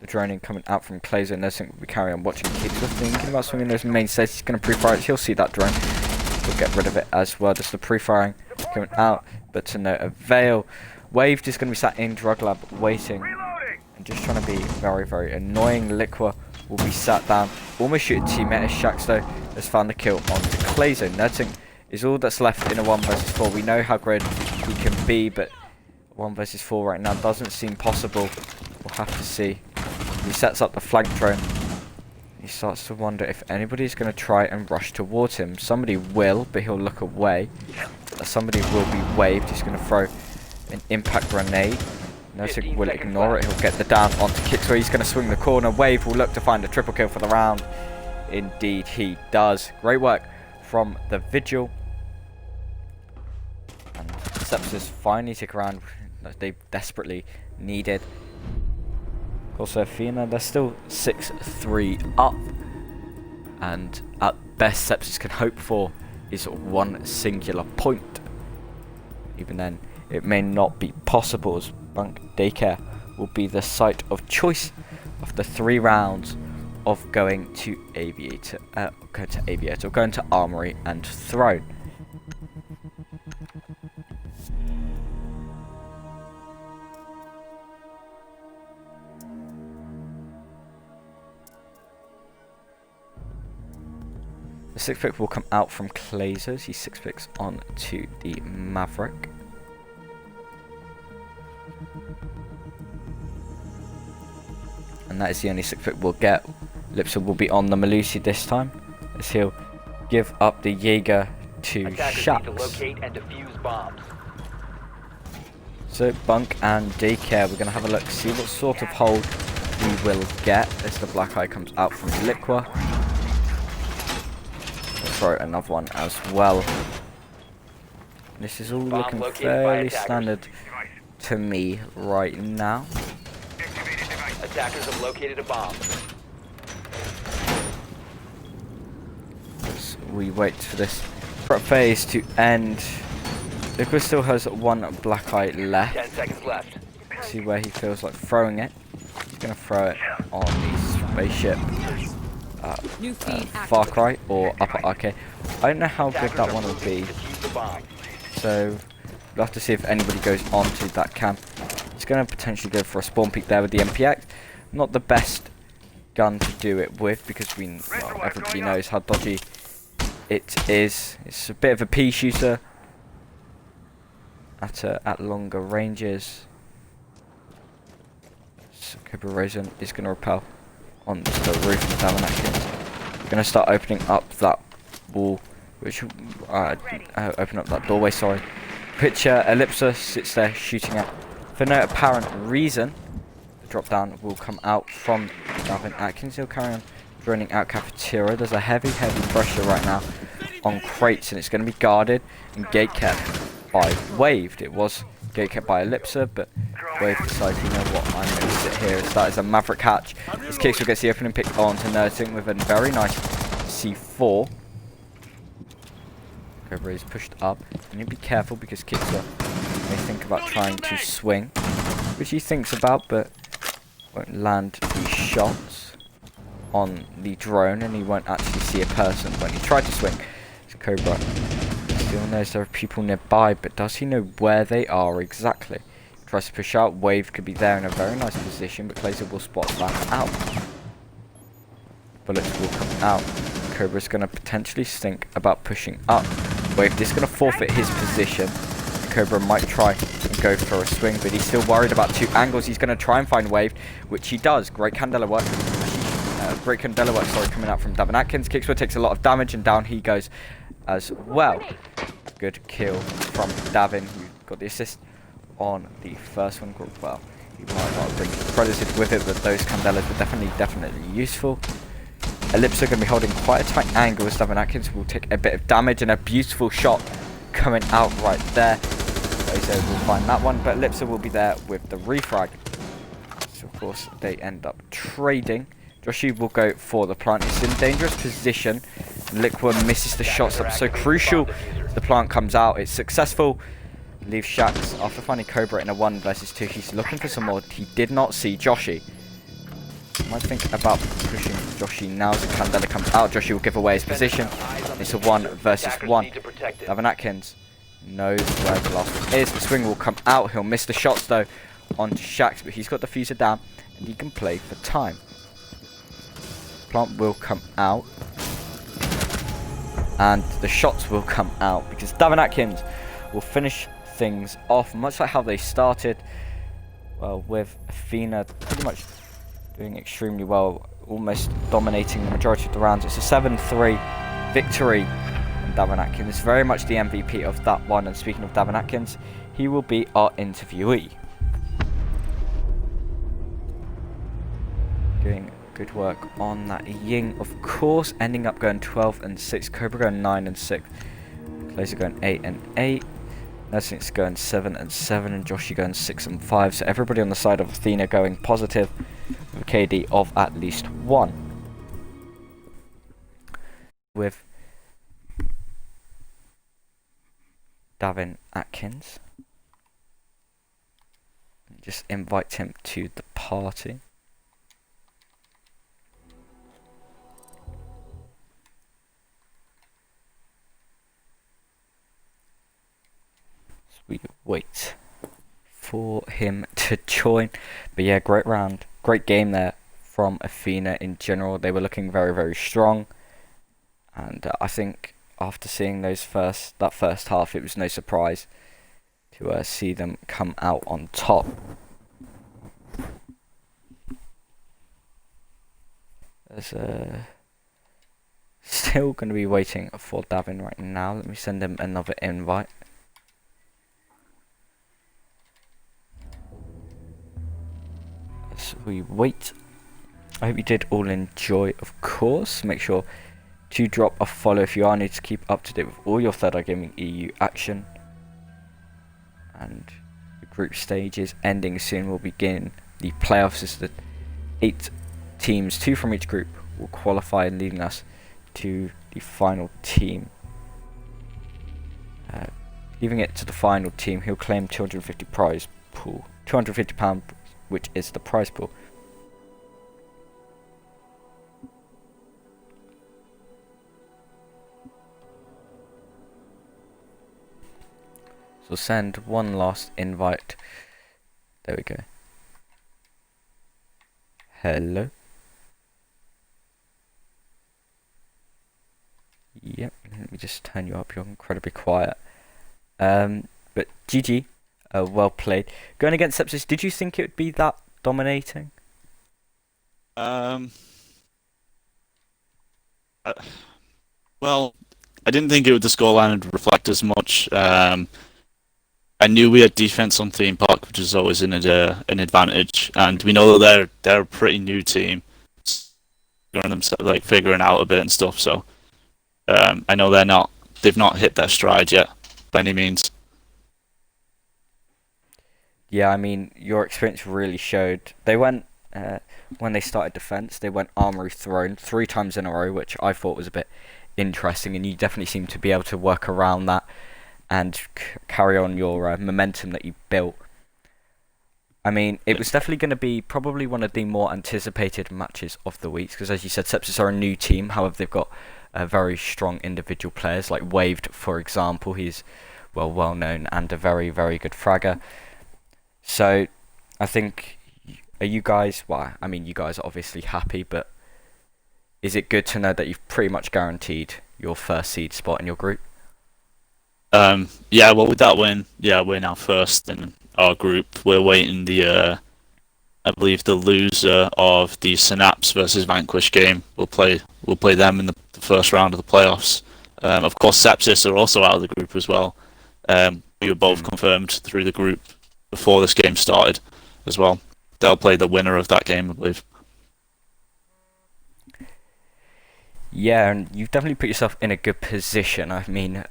The droning coming out from Clazo. NerdSync will be carrying on watching Kix. Thinking about swinging those main stairs. He's going to pre-fire it. He'll see that drone. We'll get rid of it as well. Just the pre-firing coming out, but to no avail. Wave just going to be sat in Drug Lab waiting and just trying to be very, very annoying. Liqua will be sat down, almost shooting teammate as Shax though has found the kill onto Clazo. NerdSync is all that's left in a 1 vs 4. We know how great he can be, but 1 vs 4 right now doesn't seem possible. We'll have to see. He sets up the flank drone. He starts to wonder if anybody's going to try and rush towards him. Somebody will, but he'll look away. Somebody will be waved. He's going to throw an impact grenade. NerdSync will ignore it. He'll get the down onto Kixer. He's going to swing the corner. Wave will look to find a triple kill for the round. Indeed he does. Great work from the Vigil. And Sepsis finally stick around that they desperately needed. Also Athena, they're still 6-3 up. And at best Sepsis can hope for is 1 singular point. Even then, it may not be possible, as Bunk Daycare will be the site of choice of the 3 rounds of going to Aviator, going to Armory and Throne. The 6 pick will come out from Clazos. He's 6 picks on to the Maverick. And that is the only 6 pick we'll get. Lipsa will be on the Malusi this time, as he'll give up the Jaeger to Shax. To locate and defuse bombs. So Bunk and Daycare, we're going to have a look, see what sort of hold we will get as the black eye comes out from Liqua. Throw another one as well. This is all looking fairly standard to me right now. Attackers have located a bomb. Let's we wait for this prep phase to end. Liquid still has one black eye 10 left. seconds left. See where he feels like throwing it. He's going to throw it on the spaceship. New feed Far activated. Cry or Upper Arcade. I don't know how good that one will be, Defuse the bomb. so we'll have to see if anybody goes onto that camp. He's going to potentially go for a spawn peek there with the MPX. Not the best gun to do it with because well, everybody knows how dodgy it is. It's a bit of a pea shooter at longer ranges. So Cobra Raisin is going to repel onto the roof of Davin Atkins. We're going to start opening up that wall, which open up that doorway. Sorry. Picture Ellipsa sits there shooting at. For no apparent reason, the drop down will come out from Davin Atkins. He'll carry on droning out cafeteria. There's a heavy pressure right now on crates, and it's going to be guarded and gate kept by Waved. It was gate kept by Ellipsa, but Wave decides, you know what, I'm going to sit here. So that is a Maverick hatch. This Kixel gets the opening pick onto Nursing with a very nice C4. Cobra is pushed up. You need to be careful because Kixel may think about trying to swing, which he thinks about, but won't land the shots on the drone, and he won't actually see a person when he tried to swing. So Cobra still knows there are people nearby, but does he know where they are exactly? Tries to push out. Wave could be there in a very nice position, but Clazer will spot that out. Bullets will come out. Cobra's going to potentially think about pushing up. Wave is going to forfeit his position. Cobra might try and go for a swing, but he's still worried about two angles. He's going to try and find Wave, which he does. Great Candela work. Great Candela work, sorry, coming out from Davin Atkins. Kicksword takes a lot of damage, and down he goes as well. Good kill from Davin, who got the assist on the first one. Well, he might not bring credited with it, but those Candelas were definitely useful. Ellipsa going to be holding quite a tight angle as Davin Atkins will take a bit of damage, and a beautiful shot coming out right there. Clazer will find that one, but Ellipsa will be there with the refrag. So of course they end up trading. Joshi will go for the plant. It's in dangerous position. Liquid misses the shots. That's so crucial. The plant comes out. It's successful. Leaves Shax after finding Cobra in a 1 versus 2. He's looking for some more. He did not see Joshi. Might think about pushing Joshi now as the Candela comes out. Joshi will give away his position. It's a 1 versus 1. Davin Atkins knows where the last one is. The swing will come out. He'll miss the shots though onto Shax, but he's got the fuser down and he can play for time. Plant will come out, and the shots will come out because Davin Atkins will finish things off much like how they started. Well, with Athena pretty much doing extremely well, almost dominating the majority of the rounds. It's a 7-3 victory, and Davin Atkins is very much the MVP of that one. And speaking of Davin Atkins, he will be our interviewee. Doing good work on that Ying, of course, ending up going 12-6. Cobra going 9-6. Clazer going 8-8. Nursing's going 7-7, and Joshi going 6-5. So everybody on the side of Athena going positive with a KD of at least 1. With Davin Atkins, just invite him to the party. We wait for him to join. But yeah, great round, great game there from Athena in general. They were looking very strong, and I think after seeing that first half, it was no surprise to see them come out on top. There's still going to be waiting for Davin right now. Let me send him another invite. We wait. I hope you did all enjoy, of course. Make sure to drop a follow if you are new to keep up to date with all your Third Eye Gaming EU action. And the group stage is ending soon. We'll begin the playoffs as the 8 teams, 2 from each group, will qualify, leading us to the final team. Leaving it to the final team, he'll claim 250 prize pool. £250, which is the prize pool. So send one last invite. There we go. Hello. Yep, let me just turn you up. You're incredibly quiet. But GG, well played. Going against Sepsis, did you think it would be that dominating? Well, I didn't think the scoreline would reflect as much. I knew we had defense on theme park, which is always an advantage, and we know that they're a pretty new team, figuring out a bit and stuff. So I know they've not hit their stride yet by any means. Yeah, I mean, your experience really showed. They went, when they started defense, they went Armory Throne 3 times in a row, which I thought was a bit interesting, and you definitely seem to be able to work around that and carry on your momentum that you built. I mean, it was definitely going to be probably one of the more anticipated matches of the week, because as you said, Sepsis are a new team. However, they've got very strong individual players, like Waved, for example. He's well known and a very, very good fragger. So, I think, are you guys, well, I mean, you guys are obviously happy, but is it good to know that you've pretty much guaranteed your first seed spot in your group? Yeah, well, with that win, yeah, we're now first in our group. We're waiting I believe the loser of the Synapse versus Vanquish game. We'll play them in the first round of the playoffs. Of course, Sepsis are also out of the group as well. We were both confirmed through the group before this game started as well. They'll play the winner of that game, I believe. Yeah, and you've definitely put yourself in a good position. I mean,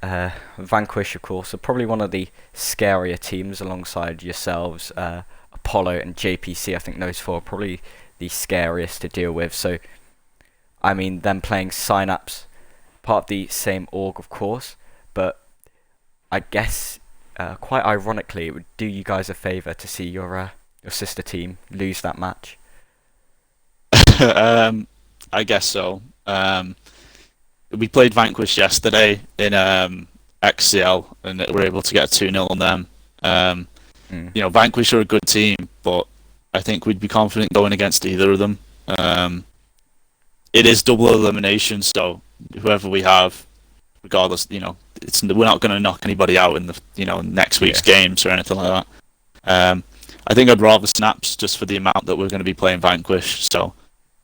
Vanquish, of course, are probably one of the scarier teams alongside yourselves. Apollo and JPC, I think those 4 are probably the scariest to deal with. So, I mean, them playing Synapse, part of the same org, of course, but I guess, quite ironically, it would do you guys a favour to see your sister team lose that match. I guess so. We played Vanquish yesterday in XCL, and we were able to get 2-0 on them. You know, Vanquish are a good team, but I think we'd be confident going against either of them. It is double elimination, so whoever we have, regardless, you know, we're not going to knock anybody out in the next week's games or anything like that. I think I'd rather Snaps just for the amount that we're going to be playing Vanquish. So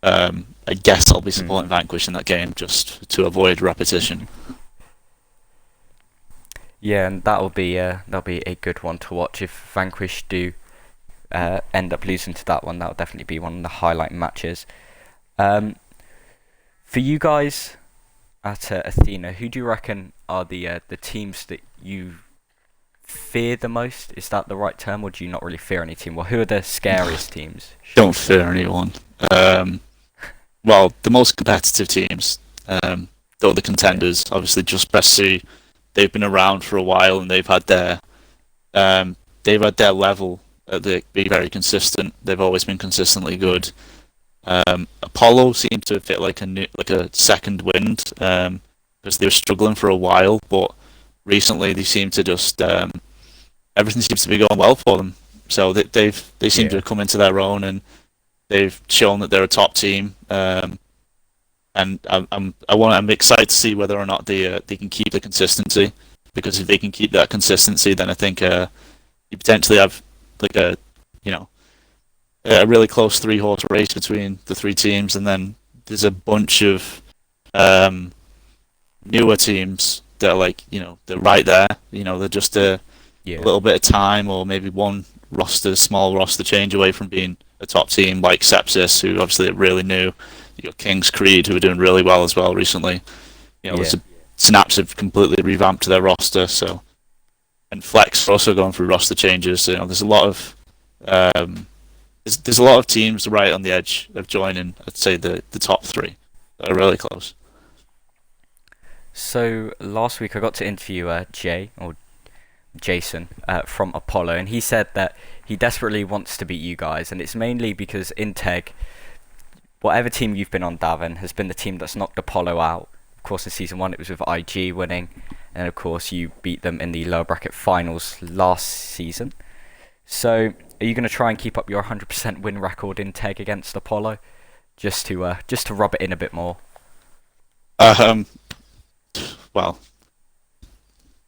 I guess I'll be supporting Vanquish in that game just to avoid repetition. Yeah, and that'll be a good one to watch. If Vanquish do end up losing to that one, that'll definitely be one of the highlight matches. For you guys at Athena, who do you reckon are the teams that you fear the most? Is that the right term, or do you not really fear any team? Well, who are the scariest teams? Don't fear anyone. Well, the most competitive teams, though the contenders, obviously Just Best C. They've been around for a while and they've had their level. They be very consistent. They've always been consistently good. Apollo seemed to fit like a second wind because they were struggling for a while, but recently they seem to just everything seems to be going well for them. So they seem to have come into their own, and they've shown that they're a top team. And I'm excited to see whether or not they can keep the consistency, because if they can keep that consistency, then I think you potentially have like a really close 3-horse race between the 3 teams, and then there's a bunch of newer teams that are they're right there. They're just a little bit of time, or maybe one small roster change away from being a top team, like Sepsis, who obviously are really new. You got King's Creed, who are doing really well as well recently. Snaps have completely revamped their roster, and Flex are also going through roster changes. There's a lot of there's a lot of teams right on the edge of joining. I'd say the top 3 that are really close. So last week I got to interview Jason from Apollo, and he said that he desperately wants to beat you guys, and it's mainly because in TEG, whatever team you've been on, Davin, has been the team that's knocked Apollo out. Of course, in Season 1 it was with IG winning, and of course you beat them in the lower bracket finals last season. So, are you going to try and keep up your 100% win record in TEG against Apollo, just to rub it in a bit more? Well,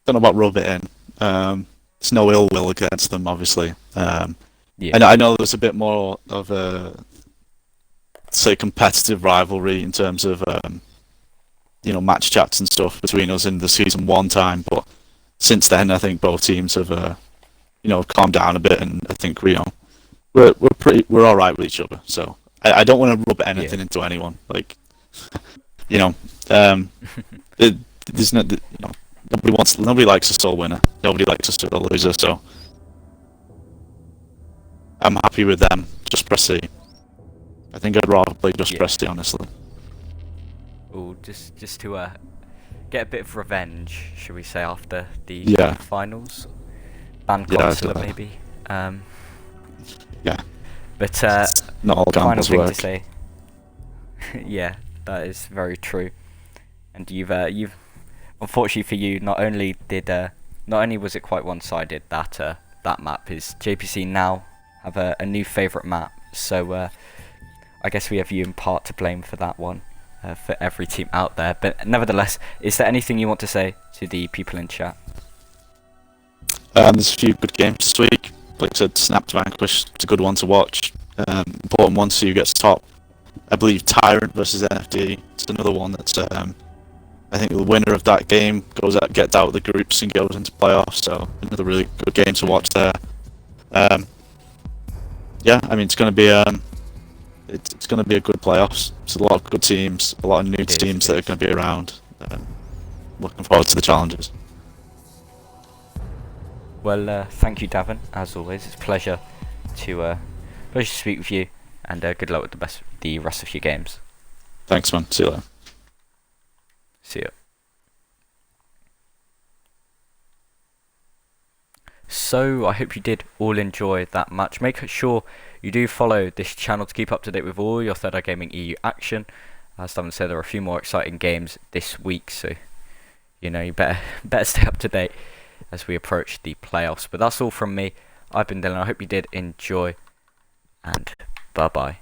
don't know about rub it in. There's no ill will against them, obviously. Yeah. And I know there's a bit more of a, say, competitive rivalry in terms of match chats and stuff between us in the Season 1 time, but since then I think both teams have calmed down a bit, and I think we're all right with each other. So I don't want to rub anything into anyone. Like, there's no, nobody likes a sole winner. Nobody likes a loser. So I'm happy with them. Just press C. I think I'd rather play just press C, honestly. Oh, just to get a bit of revenge, should we say, after the finals? Ban consular, maybe. Yeah. But not all final gambles thing work. to say. Yeah, that is very true. And you've unfortunately for you, not only was it quite one-sided, that map is JPC now have a new favourite map. So I guess we have you in part to blame for that one, for every team out there. But nevertheless, is there anything you want to say to the people in chat? There's a few good games this week. Like I said, Snap to Vanquish, it's a good one to watch. Important one, see who gets top. I believe Tyrant versus NFD. It's another one that's I think the winner of that game gets out of the groups and goes into playoffs. So another really good game to watch there. Yeah, I mean it's going to be it's going to be a good playoffs. It's a lot of good teams, a lot of new teams that are going to be around. Looking forward to the challenges. Well, thank you, Davin. As always, it's a pleasure to speak with you, and good luck with the rest of your games. Thanks, man. See you later. See ya. So, I hope you did all enjoy that match. Make sure you do follow this channel to keep up to date with all your Third Eye Gaming EU action. As Davin said, there are a few more exciting games this week, so you better stay up to date as we approach the playoffs. But that's all from me. I've been Dylan. I hope you did enjoy, and bye bye.